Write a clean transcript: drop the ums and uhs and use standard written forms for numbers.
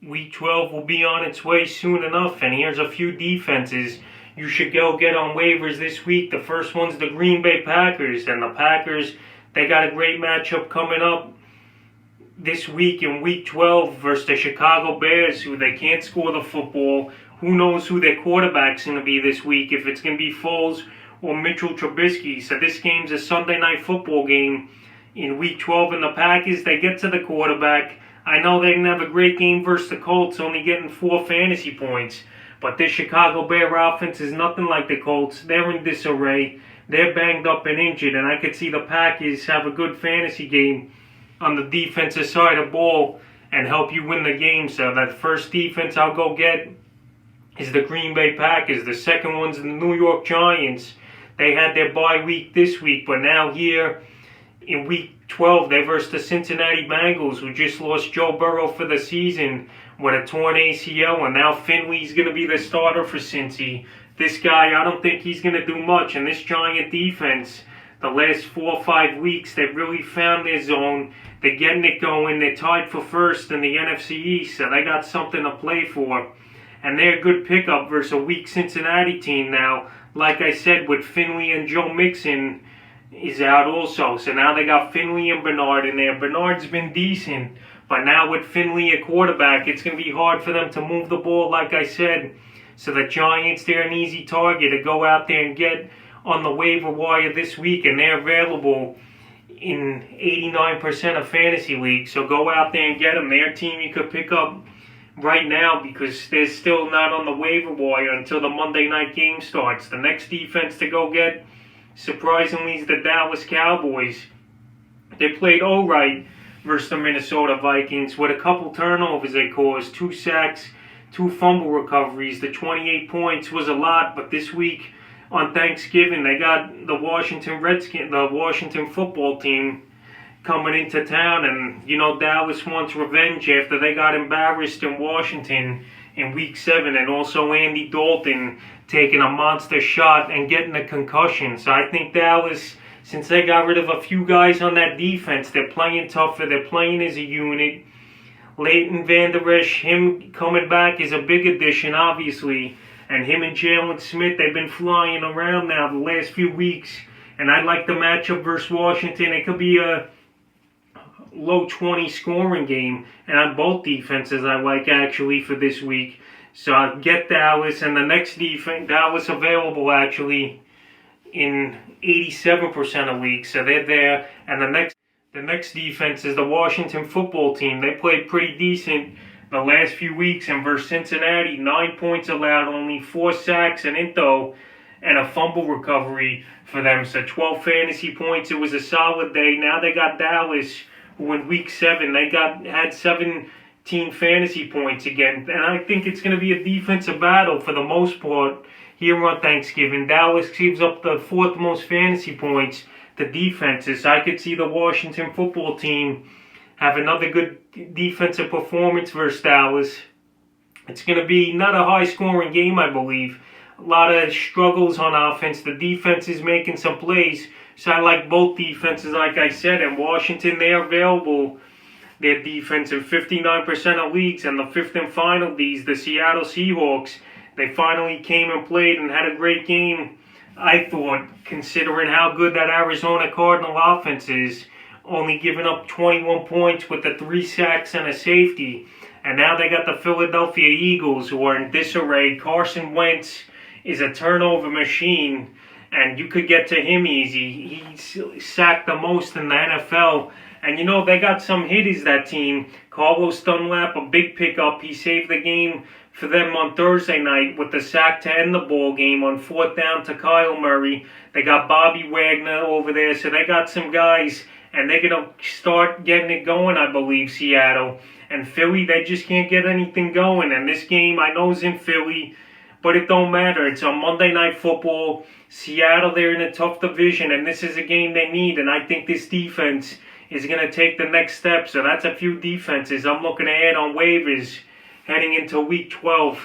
Week 12 will be on its way soon enough, and here's a few defenses you should go get on waivers this week. The first one's the Green Bay Packers, and the Packers, they got a great matchup coming up this week in Week 12 versus the Chicago Bears, who they can't score the football. Who knows who their quarterback's going to be this week, if it's going to be Foles or Mitchell Trubisky. So this game's a Sunday night football game in Week 12, and the Packers, they get to the quarterback. I know they didn't have a great game versus the Colts, only getting 4 fantasy points. But this Chicago Bear offense is nothing like the Colts. They're in disarray. They're banged up and injured, and I could see the Packers have a good fantasy game on the defensive side of the ball and help you win the game. So that first defense I'll go get is the Green Bay Packers. The second one's the New York Giants. They had their bye week this week, but now here in Week 12, they're versus the Cincinnati Bengals, who just lost Joe Burrow for the season with a torn ACL, and now Finley's going to be the starter for Cincy. This guy, I don't think he's going to do much, and this Giant defense, the last 4 or 5 weeks, they've really found their zone. They're getting it going. They're tied for first in the NFC East, so they got something to play for. And they're a good pickup versus a weak Cincinnati team now. Like I said, with Finley and Joe Mixon is out also. So now they got Finley and Bernard in there. Bernard's been decent, but now with Finley at quarterback, it's going to be hard for them to move the ball, like I said. So the Giants, they're an easy target to go out there and get on the waiver wire this week, and they're available in 89% of fantasy leagues. So go out there and get them. Their team you could pick up right now because they're still not on the waiver wire until the Monday night game starts. The next defense to go get, surprisingly, is the Dallas Cowboys. They played all right versus the Minnesota Vikings with a couple turnovers they caused, 2 sacks, 2 fumble recoveries. The 28 points was a lot, but this week on Thanksgiving, they got the Washington Redskins, the Washington football team, coming into town, and you know Dallas wants revenge after they got embarrassed in Washington in Week 7, and also Andy Dalton taking a monster shot and getting a concussion. So I think Dallas, since they got rid of a few guys on that defense, they're playing tougher, they're playing as a unit. Leighton Vander Esch, him coming back is a big addition, obviously. And him and Jalen Smith, they've been flying around now the last few weeks. And I like the matchup versus Washington. It could be a low 20 scoring game. And on both defenses, I like actually for this week. So I'll get Dallas. And the next defense, Dallas available actually in 87% of leagues. So they're there. And the next defense is the Washington football team. They played pretty decent the last few weeks, and versus Cincinnati, 9 points allowed, only 4 sacks, an into, and a fumble recovery for them. So 12 fantasy points. It was a solid day. Now they got Dallas, who in Week 7, they had 17 fantasy points again. And I think it's going to be a defensive battle for the most part here on Thanksgiving. Dallas gives up the 4th most fantasy points to defenses. I could see the Washington football team have another good defensive performance versus Dallas. It's going to be not a high-scoring game, I believe. A lot of struggles on offense. The defense is making some plays. So I like both defenses, like I said. And Washington, they're available, their defense, in 59% of leagues. And the 5th and final leagues, the Seattle Seahawks, they finally came and played and had a great game, I thought, considering how good that Arizona Cardinal offense is. Only giving up 21 points with the 3 sacks and a safety. And now they got the Philadelphia Eagles, who are in disarray. Carson Wentz is a turnover machine, and you could get to him easy. He's sacked the most in the NFL. And you know, they got some hitters, that team. Carlos Dunlap, a big pickup. He saved the game for them on Thursday night with the sack to end the ball game on 4th down to Kyle Murray. They got Bobby Wagner over there, so they got some guys. And they're going to start getting it going, I believe, Seattle. And Philly, they just can't get anything going. And this game, I know, is in Philly, but it don't matter. It's on Monday Night Football. Seattle, they're in a tough division, and this is a game they need. And I think this defense is going to take the next step. So that's a few defenses I'm looking to add on waivers heading into Week 12.